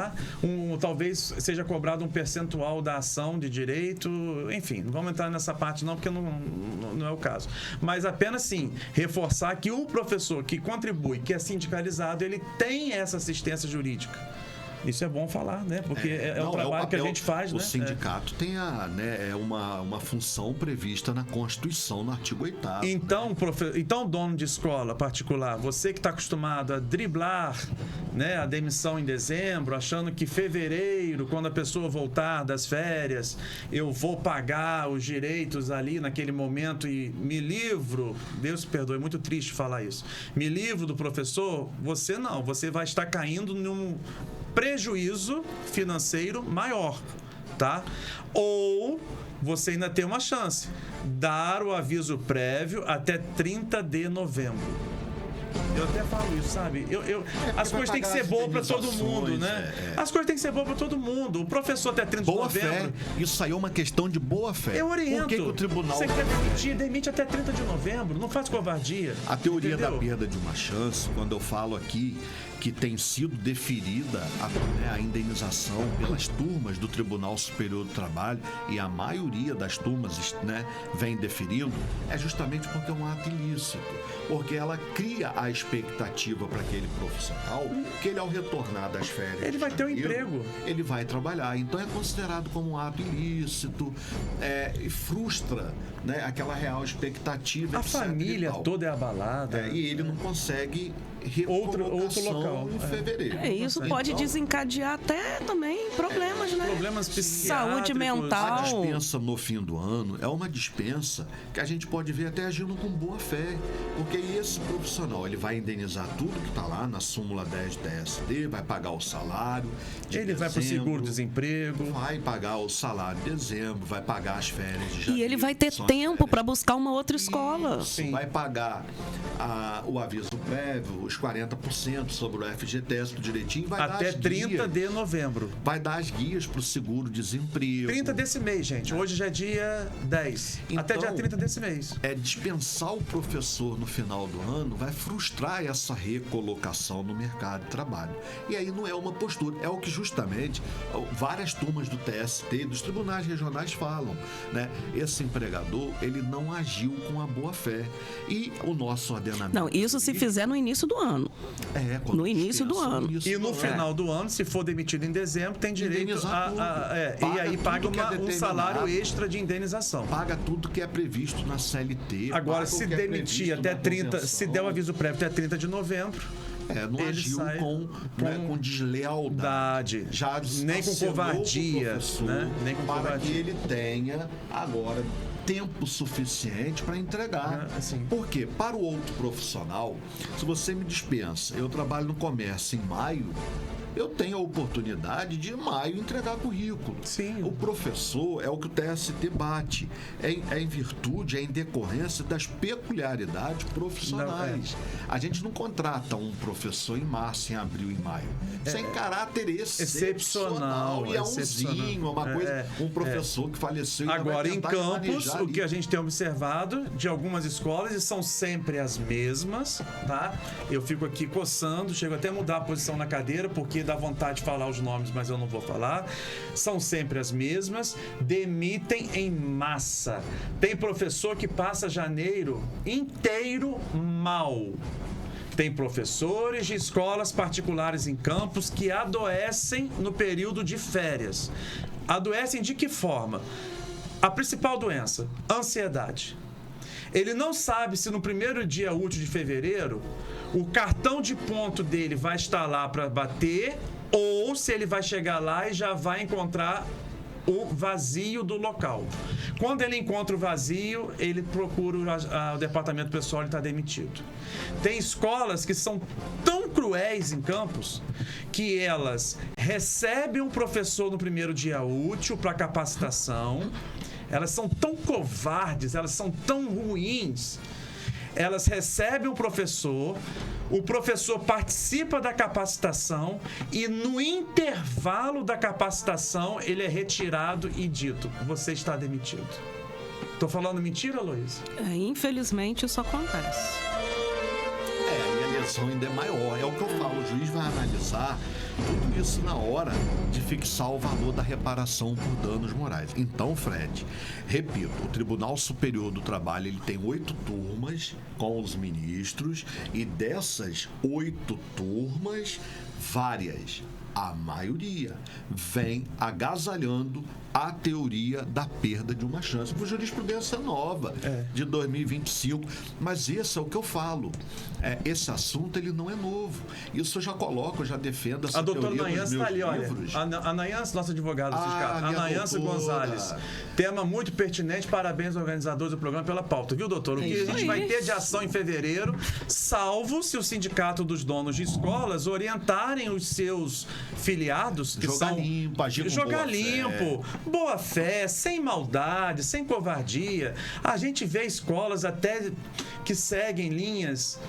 Talvez seja cobrado um percentual da ação de direito. Enfim, não vamos entrar nessa parte não, porque não é o caso. Mas apenas sim, reforçar que o professor que contribui, que é sindicalizado, ele tem essa assistência jurídica. Isso é bom falar, né? Porque é um trabalho que a gente faz, né? O sindicato tem uma função prevista na Constituição, no artigo 8º. Então, dono de escola particular, você que está acostumado a driblar, né, a demissão em dezembro, achando que fevereiro, quando a pessoa voltar das férias, eu vou pagar os direitos ali naquele momento e me livro, Deus perdoe, é muito triste falar isso, me livro do professor, você vai estar caindo num prejuízo financeiro maior, tá? Ou você ainda tem uma chance, dar o aviso prévio até 30 de novembro. Eu até falo isso, sabe? As coisas têm que ser boas para todo mundo, né? As coisas têm que ser boas para todo mundo. O professor até 30 de novembro... Boa fé. Isso aí é uma questão de boa fé. Eu oriento. Por que o tribunal... Você quer demitir, demite até 30 de novembro. Não faz covardia. A teoria da perda de uma chance, quando eu falo aqui que tem sido deferida a indenização pelas turmas do Tribunal Superior do Trabalho, e a maioria das turmas, né, vem deferindo, é justamente porque é um ato ilícito. Porque ela cria a expectativa para aquele profissional que ele, ao retornar das férias, ele vai ter um emprego. Ele vai trabalhar. Então é considerado como um ato ilícito, e frustra, né, aquela real expectativa. A família toda é abalada. E ele não consegue outro local em fevereiro. Isso pode desencadear até também problemas, né? Problemas saúde mental. A dispensa no fim do ano é uma dispensa que a gente pode ver até agindo com boa fé, porque esse profissional, ele vai indenizar tudo que está lá na súmula 10 do TST, vai pagar o salário de dezembro, vai para o seguro-desemprego, vai pagar o salário de dezembro, vai pagar as férias de janeiro. E ele vai ter tempo para buscar uma outra escola. Isso, vai pagar o aviso prévio, os 40% sobre o FGTS, tudo direitinho, vai até dar 30 de novembro. Vai dar as guias para o seguro-desemprego. 30 desse mês, gente. Hoje já é dia 10. Então, até dia 30 desse mês. Dispensar o professor no final do ano vai frustrar essa recolocação no mercado de trabalho. E aí não é uma postura. É o que justamente várias turmas do TST e dos tribunais regionais falam, né? Esse empregador, ele não agiu com a boa fé. E o nosso ordenamento... Não, isso se fizer no início do ano. No início do ano. E no final do ano, se for demitido em dezembro, tem direito e aí paga um salário extra de indenização. Paga tudo que é previsto na CLT. Agora, se demitir até 30, se der o aviso prévio até 30 de novembro, não agiu com deslealdade. Nem com covardia. Nem com covardia. Que ele tenha agora tempo suficiente para entregar. Assim. Porque, para o outro profissional, se você me dispensa, eu trabalho no comércio em maio, eu tenho a oportunidade de, em maio, entregar currículo. Sim. O professor é o que o TST bate. É em virtude, é em decorrência das peculiaridades profissionais. A gente não contrata um professor em março, em abril, em maio. Isso é em caráter excepcional. E é umzinho, uma coisa. Um professor que faleceu. Agora, em Campos, o que a gente tem observado de algumas escolas, e são sempre as mesmas, tá? Eu fico aqui coçando, chego até a mudar a posição na cadeira, porque dá vontade de falar os nomes, mas eu não vou falar. São sempre as mesmas, demitem em massa. Tem professor que passa janeiro inteiro mal. Tem professores de escolas particulares em Campos que adoecem no período de férias. Adoecem de que forma? A principal doença, ansiedade. Ele não sabe se no primeiro dia útil de fevereiro o cartão de ponto dele vai estar lá para bater ou se ele vai chegar lá e já vai encontrar o vazio do local. Quando ele encontra o vazio, ele procura o departamento pessoal e está demitido. Tem escolas que são tão cruéis em Campos que elas recebem um professor no primeiro dia útil para capacitação. Elas são tão covardes, elas são tão ruins. Elas recebem o professor participa da capacitação e no intervalo da capacitação ele é retirado e dito, você está demitido. Tô falando mentira, Luiz? Infelizmente isso acontece. E a lesão ainda é maior. É o que eu falo, o juiz vai analisar tudo isso na hora de fixar o valor da reparação por danos morais. Então, Fred, repito, o Tribunal Superior do Trabalho ele tem 8 turmas com os ministros e dessas 8 turmas, várias, a maioria, vem agasalhando a teoria da perda de uma chance por jurisprudência nova de 2025. Mas esse é o que eu falo. Esse assunto ele não é novo. Isso eu já coloco, eu já defendo essa teoria nos meus livros. A doutora Nayance está ali, olha. A Nayance, nossa advogada fiscal. A Nayance Gonzalez. Tema muito pertinente. Parabéns, organizadores do programa, pela pauta. Viu, doutor? O que a gente vai ter de ação em fevereiro, salvo se o Sindicato dos Donos de Escolas orientarem os seus filiados, que jogar são... limpo, agir com jogar boa limpo. fé. Boa fé, sem maldade, sem covardia. A gente vê escolas até que seguem linhas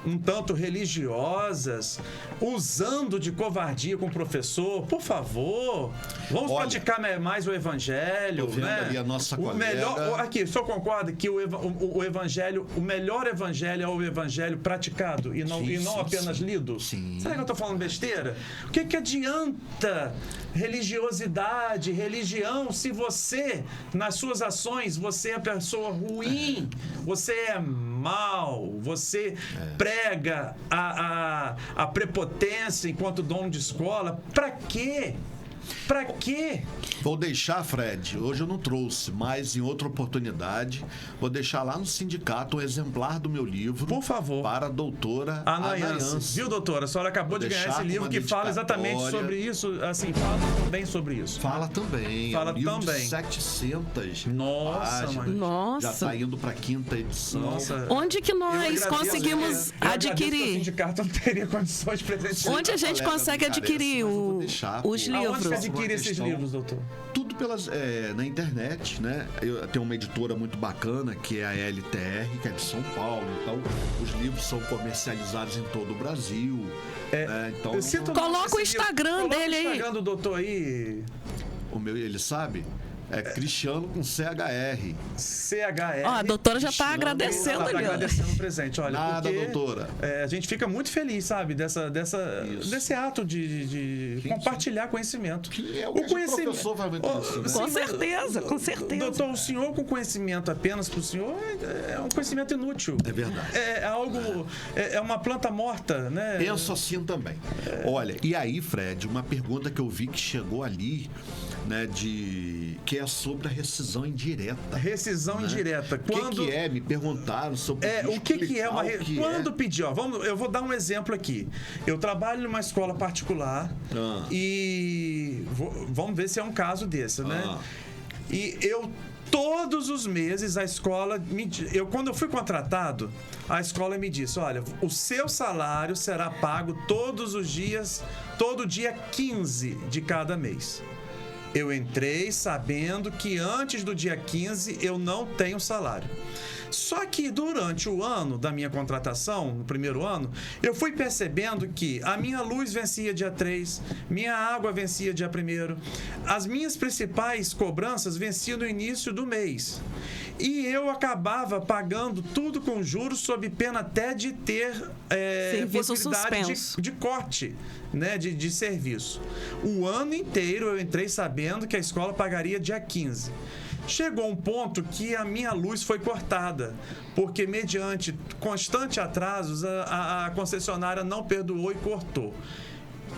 um tanto religiosas, usando de covardia com o professor. Por favor, vamos praticar mais o evangelho, né? Ali a nossa o colega... melhor, aqui, o senhor concorda que o evangelho, o melhor evangelho é o evangelho praticado e não apenas lido? Sim. Será que eu estou falando besteira? O que adianta religiosidade, religião, se você, nas suas ações, você é pessoa ruim, você é mal, você prega a prepotência enquanto dono de escola. Pra quê? Pra quê? Vou deixar, Fred, hoje eu não trouxe, mas em outra oportunidade, vou deixar lá no sindicato um exemplar do meu livro. Por favor. Para a doutora Nayance. Viu, doutora? A senhora acabou de ganhar esse livro que fala exatamente sobre isso, assim, fala também sobre isso. Fala também. Fala é um livro também. De 700 Nossa, páginas. Nossa. Já está indo para a 5ª edição. Nossa. Onde que nós conseguimos adquirir? O sindicato não teria condições de presentear. Onde a gente consegue adquirir os livros? Onde que adquire esses livros, doutor? Tudo na internet, né? Eu tenho uma editora muito bacana, que é a LTR, que é de São Paulo. Então, os livros são comercializados em todo o Brasil. Então, coloca o Instagram dele aí. Coloca o Instagram do doutor aí. O meu, ele sabe? É Cristiano com CHR. CHR. A doutora já está agradecendo ali. Agradecendo o presente. Olha, nada, porque, doutora. A gente fica muito feliz, sabe, desse ato de compartilhar conhecimento. O conhecimento. O professor vai com certeza, com certeza. Doutor, o senhor com conhecimento apenas para o senhor é um conhecimento inútil. É verdade. É algo... É uma planta morta, né? Penso assim também. Olha, e aí, Fred, uma pergunta que eu vi que chegou ali, né, que é sobre a rescisão indireta. Rescisão indireta. Quando... O que é? Me perguntaram sobre o que é uma quando pedir, eu vou dar um exemplo aqui. Eu trabalho numa escola particular e vamos ver se é um caso desse, né? E eu Todos os meses a escola quando eu fui contratado, a escola me disse: olha, o seu salário será pago todos os dias, todo dia 15 de cada mês. Eu entrei sabendo que antes do dia 15 eu não tenho salário. Só que durante o ano da minha contratação, no primeiro ano, eu fui percebendo que a minha luz vencia dia 3, minha água vencia dia 1º, as minhas principais cobranças venciam no início do mês. E eu acabava pagando tudo com juros, sob pena até de ter possibilidade de corte, né, de serviço. O ano inteiro eu entrei sabendo que a escola pagaria dia 15. Chegou um ponto que a minha luz foi cortada, porque mediante constante atrasos, a concessionária não perdoou e cortou.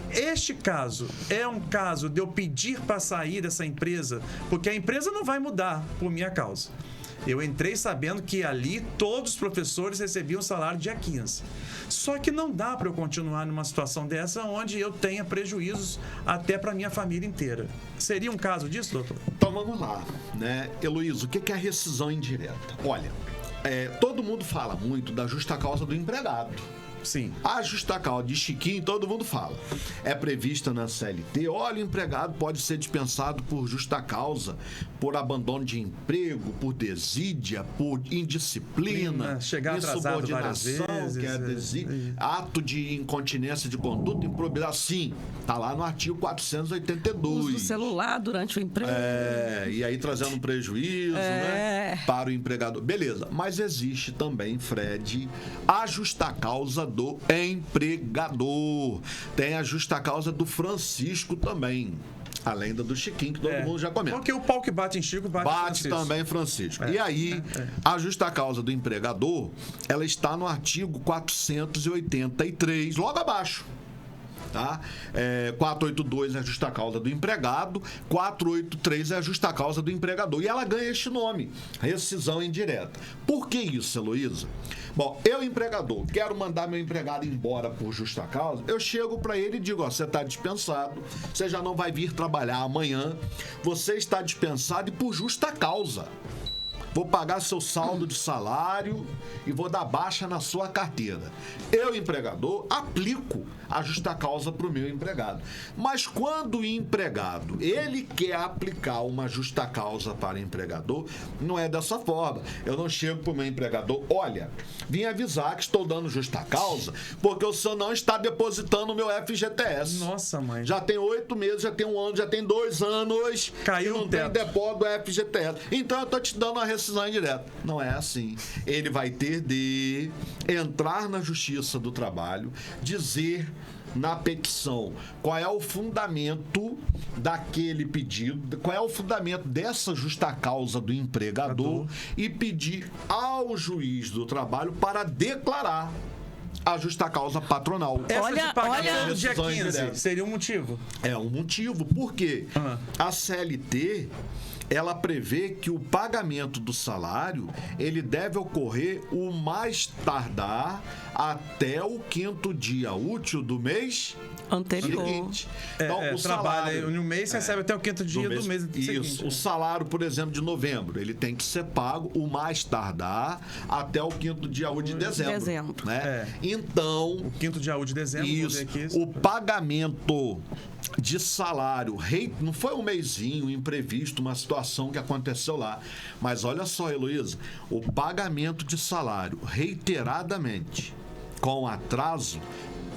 Este caso é um caso de eu pedir para sair dessa empresa, porque a empresa não vai mudar por minha causa. Eu entrei sabendo que ali todos os professores recebiam salário dia 15. Só que não dá para eu continuar numa situação dessa onde eu tenha prejuízos até para minha família inteira. Seria um caso disso, doutor? Então vamos lá, né? Heloísa, o que é a rescisão indireta? Olha, todo mundo fala muito da justa causa do empregado. Sim. A justa causa de Chiquinho, todo mundo fala. É prevista na CLT. Olha, o empregado pode ser dispensado por justa causa, por abandono de emprego, por desídia, por indisciplina, chegar atrasado várias vezes, que é ato de incontinência de conduta, improbidade. Sim, tá lá no artigo 482. Uso do celular durante o emprego. E aí trazendo um prejuízo, né, para o empregador. Beleza, mas existe também, Fred, a justa causa do empregador. Tem a justa causa do Francisco também. Além da do Chiquinho, que todo mundo já comenta. Porque o pau que bate em Chico bate também Francisco. E aí, a justa causa do empregador, ela está no artigo 483, logo abaixo. Tá? 482 é a justa causa do empregado, 483 é a justa causa do empregador. E ela ganha este nome, rescisão indireta. Por que isso, Heloísa? Bom, eu, empregador, quero mandar meu empregado embora por justa causa, eu chego para ele e digo: ó, você está dispensado, você já não vai vir trabalhar amanhã, você está dispensado e por justa causa. Vou pagar seu saldo de salário e vou dar baixa na sua carteira. Eu, empregador, aplico a justa causa para o meu empregado. Mas quando o empregado, ele quer aplicar uma justa causa para o empregador, não é dessa forma. Eu não chego para o meu empregador: olha, vim avisar que estou dando justa causa porque o senhor não está depositando o meu FGTS. Nossa, mãe. Já tem 8 meses, já tem 1 ano, já tem 2 anos. Caiu não tem depósito do FGTS. Então eu estou te dando uma rescisão indireta. Não é assim. Ele vai ter de entrar na Justiça do Trabalho, dizer na petição qual é o fundamento daquele pedido, qual é o fundamento dessa justa causa do empregador e pedir ao juiz do trabalho para declarar a justa causa patronal. Olha, no dia 15 seria um motivo? É um motivo, porque a CLT, ela prevê que o pagamento do salário, ele deve ocorrer o mais tardar até o 5º dia útil do mês anterior. Seguinte. Então, o salário no mês você recebe até o 5º dia do mês seguinte. Isso. O salário, por exemplo, de novembro, ele tem que ser pago o mais tardar até o 5º dia útil de dezembro. Né? Então, o 5º dia útil de dezembro. Isso. O pagamento de salário, não foi um mesinho, imprevisto, uma situação que aconteceu lá. Mas olha só, Heloísa, o pagamento de salário reiteradamente, com atraso,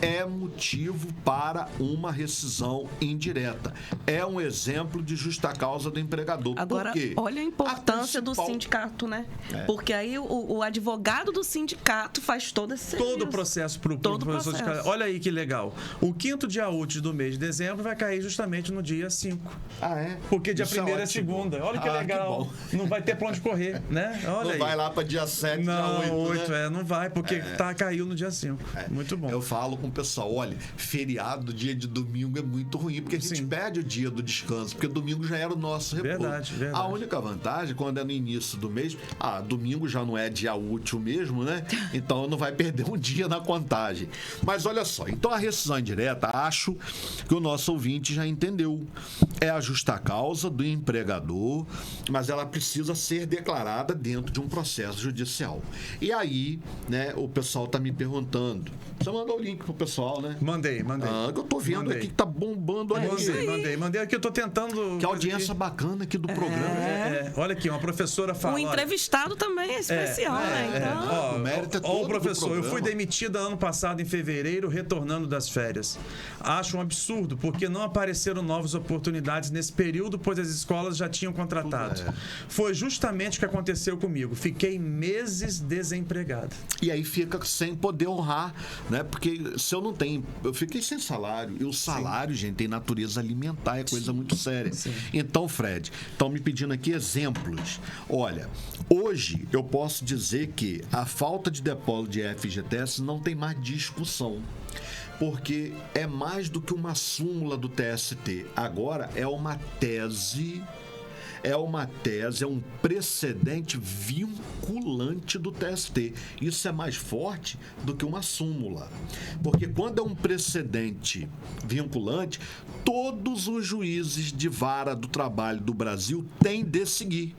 é motivo para uma rescisão indireta. É um exemplo de justa causa do empregador. Agora, por quê? olha a importância do sindicato, né? Porque aí o advogado do sindicato faz todo esse serviço. Todo o processo para o professor de carreira. Olha aí que legal. O 5º dia útil do mês de dezembro vai cair justamente no dia 5. Ah, é? Porque dia 1º é segunda. Olha que legal. Que não vai ter pra onde correr, né? Olha não aí. Vai lá para dia 7, não, dia 8, 8, né? Não vai, porque caiu no dia 5. Muito bom. Eu falo com o pessoal, olha, feriado, dia de domingo é muito ruim, porque a gente perde o dia do descanso, porque domingo já era o nosso repouso. Verdade. A única vantagem, quando é no início do mês, domingo já não é dia útil mesmo, né? Então não vai perder um dia na contagem. Mas olha só, então a rescisão indireta, acho que o nosso ouvinte já entendeu. É a justa causa do empregador, mas ela precisa ser declarada dentro de um processo judicial. E aí, né, o pessoal tá me perguntando. Você mandou o link pro pessoal, né? Mandei. Eu tô vendo aqui que tá bombando aqui. Mandei aqui, eu tô tentando... Que audiência bacana aqui do programa. Olha aqui, uma professora fala... O entrevistado também é especial, né? Então... O mérito é todo o professor, do eu fui demitida ano passado em fevereiro, retornando das férias. Acho um absurdo, porque não apareceram novas oportunidades nesse período, pois as escolas já tinham contratado. Foi justamente o que aconteceu comigo. Fiquei meses desempregado. E aí fica sem poder honrar, né? Porque se eu não tenho... Eu fiquei sem salário. E o salário, gente, tem natureza alimentar, é coisa muito séria. Então, Fred, estão me pedindo aqui exemplos. Olha, hoje eu posso dizer que a falta de depósito de FGTS não tem mais discussão. Porque é mais do que uma súmula do TST. Agora é uma tese, é um precedente vinculante do TST. Isso é mais forte do que uma súmula. Porque quando é um precedente vinculante, todos os juízes de vara do trabalho do Brasil têm de seguir.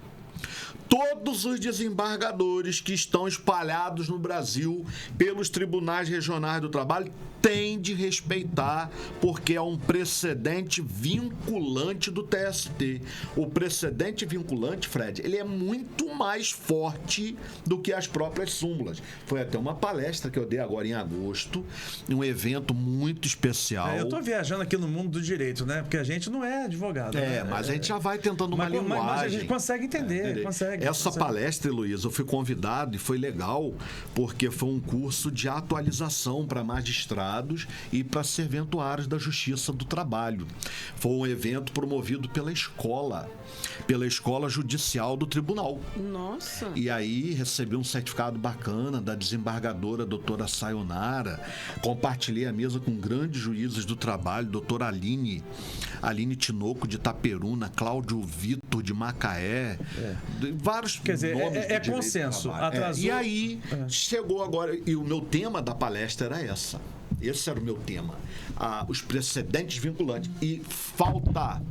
Todos os desembargadores que estão espalhados no Brasil pelos tribunais regionais do trabalho têm de respeitar, porque é um precedente vinculante do TST. O precedente vinculante, Fred, ele é muito mais forte do que as próprias súmulas. Foi até uma palestra que eu dei agora em agosto, um evento muito especial. Eu tô viajando aqui no mundo do direito, né? Porque a gente não é advogado. Mas a gente já vai tentando uma linguagem. Mas a gente consegue entender, Essa palestra, Heloísa, eu fui convidado e foi legal, porque foi um curso de atualização para magistrados e para serventuários da Justiça do Trabalho. Foi um evento promovido pela Escola Judicial do Tribunal. Nossa! E aí recebi um certificado bacana da desembargadora doutora Sayonara. Compartilhei a mesa com grandes juízes do trabalho, doutora Aline Tinoco de Itaperuna, Cláudio Vitor de Macaé, vários Quer dizer, nomes é consenso. Atrasou. E aí chegou agora, e o meu tema da palestra era essa. Esse era o meu tema. Os precedentes vinculantes. E falta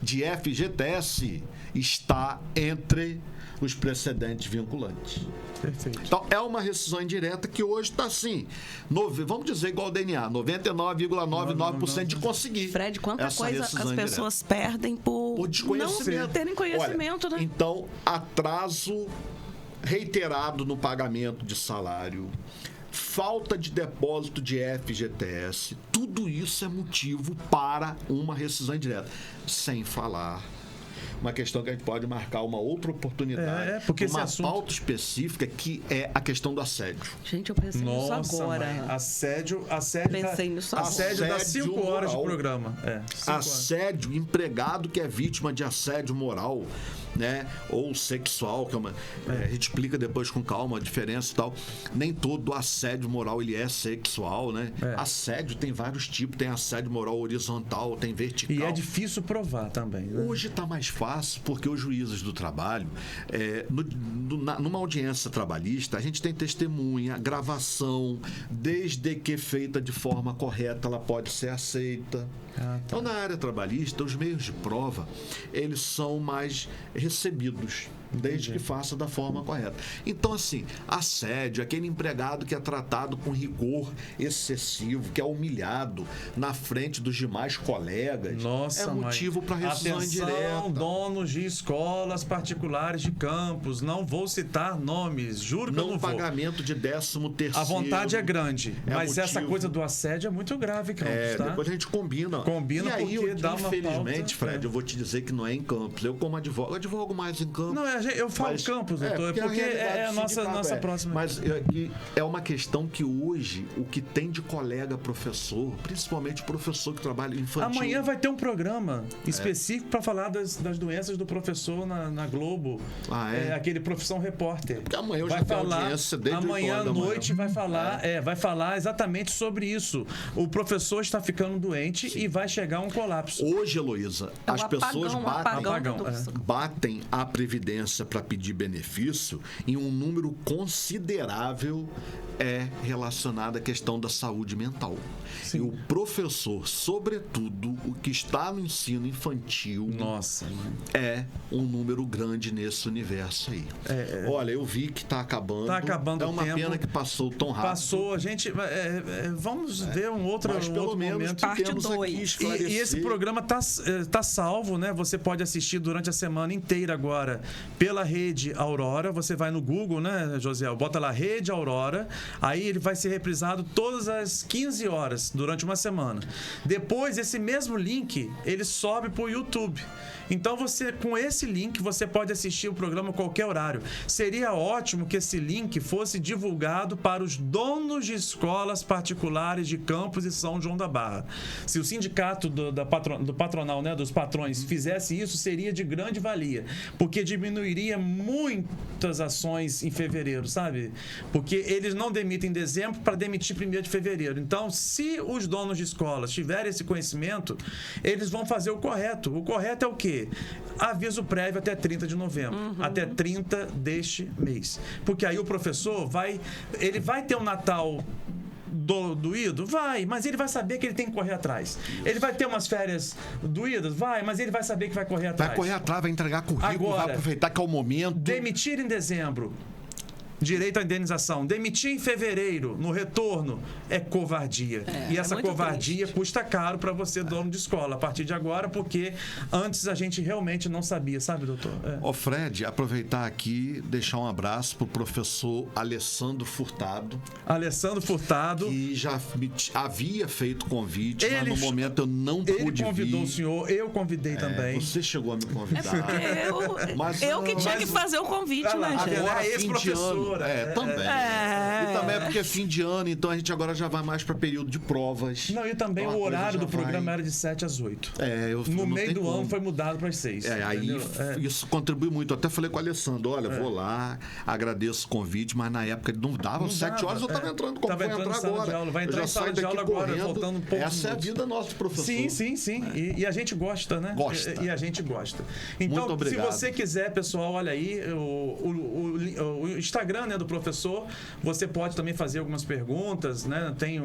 de FGTS está entre os precedentes vinculantes. Perfeito. Então, é uma rescisão indireta que hoje está assim, vamos dizer igual ao DNA, 99,99% de conseguir. Fred, quanta coisa as pessoas perdem por desconhecimento. Não terem conhecimento, Olha, né? Então, atraso reiterado no pagamento de salário, falta de depósito de FGTS, tudo isso é motivo para uma rescisão indireta. Sem falar uma questão que a gente pode marcar uma outra oportunidade, porque uma esse assunto... pauta específica, que é a questão do assédio. Gente, eu pensei nisso agora. Mãe, assédio Pensei nisso agora. Assédio dá 5 horas de programa. Assédio, empregado que é vítima de assédio moral, né? Ou sexual, que a gente explica depois com calma a diferença e tal. Nem todo assédio moral ele é sexual, né? Assédio tem vários tipos, tem assédio moral horizontal, tem vertical. E é difícil provar também, né? Hoje está mais fácil, porque os juízes do trabalho, numa audiência trabalhista, a gente tem testemunha, gravação, desde que feita de forma correta, ela pode ser aceita. Então, na área trabalhista, os meios de prova, eles são mais recebidos, desde que faça da forma correta. Então, assim, assédio, aquele empregado que é tratado com rigor excessivo, que é humilhado na frente dos demais colegas, é motivo para rescisão indireta. Donos de escolas particulares de campos, não vou citar nomes, juro que eu não vou. Não pagamento de 13º. A vontade é grande, mas motivo. Essa coisa do assédio é muito grave, Campos, tá? Depois a gente combina. E aí, porque dá uma infelizmente, pauta, Fred, eu vou te dizer que não é em Campos. Eu, como advogo mais em Campos. Não, eu falo campus, doutor, porque é a nossa próxima. Mas é uma questão que hoje, o que tem de colega professor, principalmente professor que trabalha infantil... Amanhã vai ter um programa específico para falar das doenças do professor na Globo. Aquele Profissão Repórter. Porque amanhã eu já tenho audiência desde amanhã à noite vai falar exatamente sobre isso. O professor está ficando doente e vai chegar um colapso. Hoje, Heloísa, as pessoas batem a Previdência para pedir benefício em um número considerável relacionado à questão da saúde mental. Sim. E o professor, sobretudo o que está no ensino infantil, é um número grande nesse universo aí. Olha, eu vi que está acabando. Está acabando o tempo. É uma pena que passou tão rápido. Passou, a gente... vamos ver um outro momento. Parte 2. E esse programa tá salvo, né? Você pode assistir durante a semana inteira agora pela Rede Aurora. Você vai no Google, né, Josiel? Bota lá Rede Aurora. Aí ele vai ser reprisado todas as 15 horas durante uma semana. Depois, esse mesmo link, ele sobe para o YouTube. Então, com esse link, você pode assistir o programa a qualquer horário. Seria ótimo que esse link fosse divulgado para os donos de escolas particulares de Campos e São João da Barra. Se o sindicato do patronal, né, dos patrões, fizesse isso, seria de grande valia, porque diminuiria muitas ações em fevereiro, sabe? Porque eles não demitem em dezembro para demitir 1º de fevereiro. Então, se os donos de escolas tiverem esse conhecimento, eles vão fazer o correto. O correto é o quê? Aviso prévio até 30 de novembro, até 30 deste mês. Porque aí o professor vai ter um Natal doído? Vai, mas ele vai saber que ele tem que correr atrás. Ele vai ter umas férias doídas? Vai, mas ele vai saber que vai correr atrás. Vai correr atrás, vai entregar currículo, vai aproveitar que é o momento. Demitir em dezembro, direito à indenização. Demitir em fevereiro, no retorno, é covardia. E essa covardia custa caro para você, dono de escola, a partir de agora, porque antes a gente realmente não sabia, sabe, doutor? Fred, aproveitar aqui, deixar um abraço pro professor Alessandro Furtado. Que já me havia feito convite, mas no momento eu não pude vir. Ele convidou o senhor, eu convidei também. Você chegou a me convidar. Eu que tinha que fazer o convite, né, gente? Agora, esse professor. Também. E também é porque é fim de ano, então a gente agora já vai mais para período de provas. Não, e também o horário do programa era de 7 às 8. No meio do ano foi mudado para as 6. Isso contribui muito. Eu até falei com o Alessandro, olha, vou lá, agradeço o convite, mas na época ele não dava. 7 horas eu estava entrando, como vai entrar agora? Vai entrar em sala de aula agora, faltando um pouco. Essa é a vida nossa de professor. Sim. E a gente gosta, né? E a gente gosta. Então, se você quiser, pessoal, olha aí, o Instagram, né, do professor, você pode também fazer algumas perguntas, né? Tem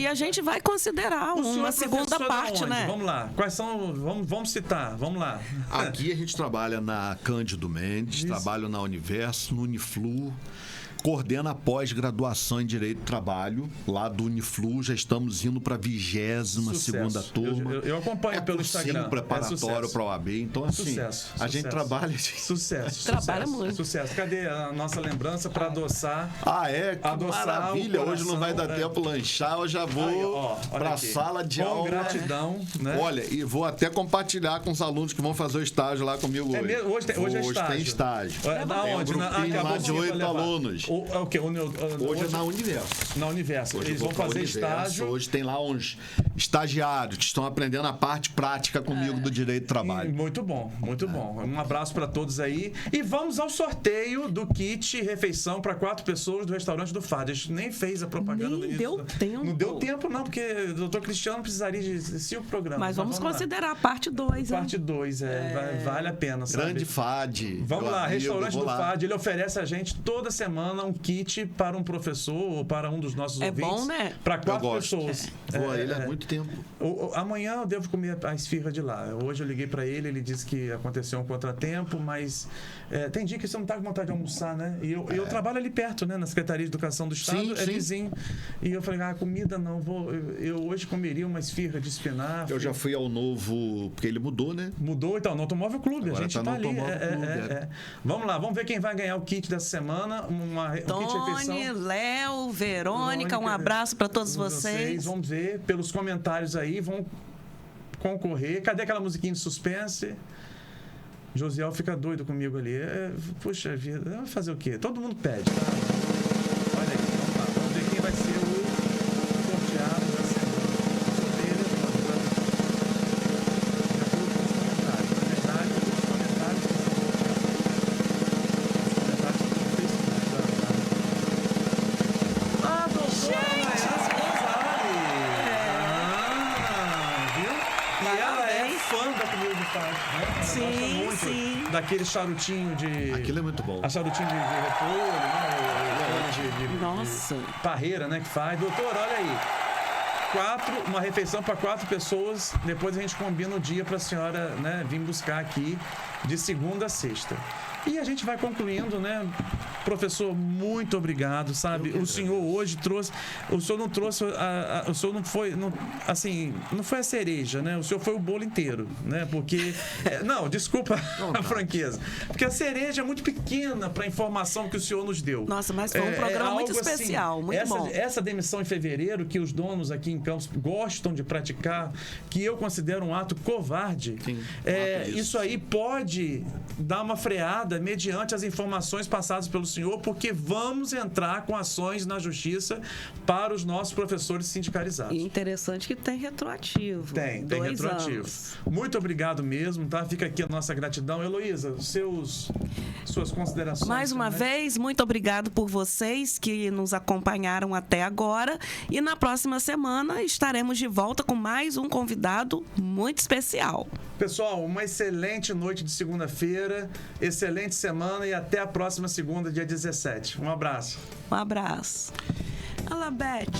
a gente vai considerar uma segunda parte, né? Vamos lá. Quais são? Vamos citar. Vamos lá. Aqui a gente trabalha na Cândido Mendes, trabalho na Universo, no Uniflu. Coordena a pós-graduação em Direito do Trabalho, lá do Uniflu. Já estamos indo para a 22ª turma. Eu acompanho pelo Instagram. Preparatório para a OAB. Então, assim, a gente trabalha... Trabalha muito. Sucesso. Cadê a nossa lembrança para adoçar? Adoçar maravilha. Hoje não vai dar tempo lanchar. Eu já vou para a sala de aula. Com gratidão. Né? Olha, e vou até compartilhar com os alunos que vão fazer o estágio lá comigo hoje. Hoje é estágio. Tem estágio. Da onde? Lá de 8 alunos. Hoje é na Universo. Na Universo. Hoje eles vão fazer estágio. Hoje tem lá uns estagiários que estão aprendendo a parte prática comigo do direito do trabalho. Muito bom, muito bom. Um abraço para todos aí. E vamos ao sorteio do kit refeição para 4 pessoas do restaurante do Fado. A gente nem fez a propaganda do início. Não deu tempo, não, porque o doutor Cristiano precisaria de 5 programas. Mas vamos considerar a parte 2. Parte 2, vale a pena, sabe? Grande FAD. Vamos lá, restaurante do Fado. Ele oferece a gente toda semana um kit para um professor ou para um dos nossos ouvintes. É bom, né? Para 4 pessoas. Vou a ele há muito tempo. Amanhã eu devo comer a esfirra de lá. Hoje eu liguei para ele disse que aconteceu um contratempo, mas tem dia que você não está com vontade de almoçar, né? E eu trabalho ali perto, né? Na Secretaria de Educação do Estado, vizinho. E eu falei, comida não, eu hoje comeria uma esfirra de espinafre. Eu já fui ao novo, porque ele mudou, né? Mudou, então, no Automóvel Clube. Agora a gente tá ali. Vamos lá, vamos ver quem vai ganhar o kit dessa semana. Tony, Léo, Verônica, um abraço para todos vocês. Vamos ver pelos comentários aí, vão concorrer. Cadê aquela musiquinha de suspense? Josiel fica doido comigo ali. Puxa vida, vai fazer o quê? Todo mundo pede, tá? Olha aí, vamos lá. Vamos ver quem vai ser o sorteado da semana. Os comentários que são Ah, doutora Nayara Gonzalez! Viu? E ela é fã da comida do Fábio, né? Ela Sim, gosta muito sim. daquele charutinho de... Aquilo é muito bom. A charutinho de repolho, né? Nossa. De parreira, né? Que faz. Doutor, olha aí. Uma refeição para 4 pessoas. Depois a gente combina o dia para a senhora, né, vir buscar aqui de segunda a sexta. E a gente vai concluindo, né? Professor, muito obrigado, sabe? O senhor hoje trouxe... O senhor não trouxe... o senhor não foi... assim, não foi a cereja, né? O senhor foi o bolo inteiro, né? Porque... não, desculpa a franqueza. Porque a cereja é muito pequena para a informação que o senhor nos deu. Nossa, mas foi um programa muito especial, assim, muito bom. Essa demissão em fevereiro, que os donos aqui em Campos gostam de praticar, que eu considero um ato covarde, Sim, isso aí pode dar uma freada mediante as informações passadas pelo senhor, porque vamos entrar com ações na justiça para os nossos professores sindicalizados. E interessante que tem retroativo. Tem 2 retroativo. anos. Muito obrigado mesmo, tá? Fica aqui a nossa gratidão. Heloísa, suas considerações. Mais uma vez, muito obrigado por vocês que nos acompanharam até agora. E na próxima semana estaremos de volta com mais um convidado muito especial. Pessoal, uma excelente noite de segunda-feira, excelente semana e até a próxima segunda, dia 17. Um abraço. Um abraço. Alabete.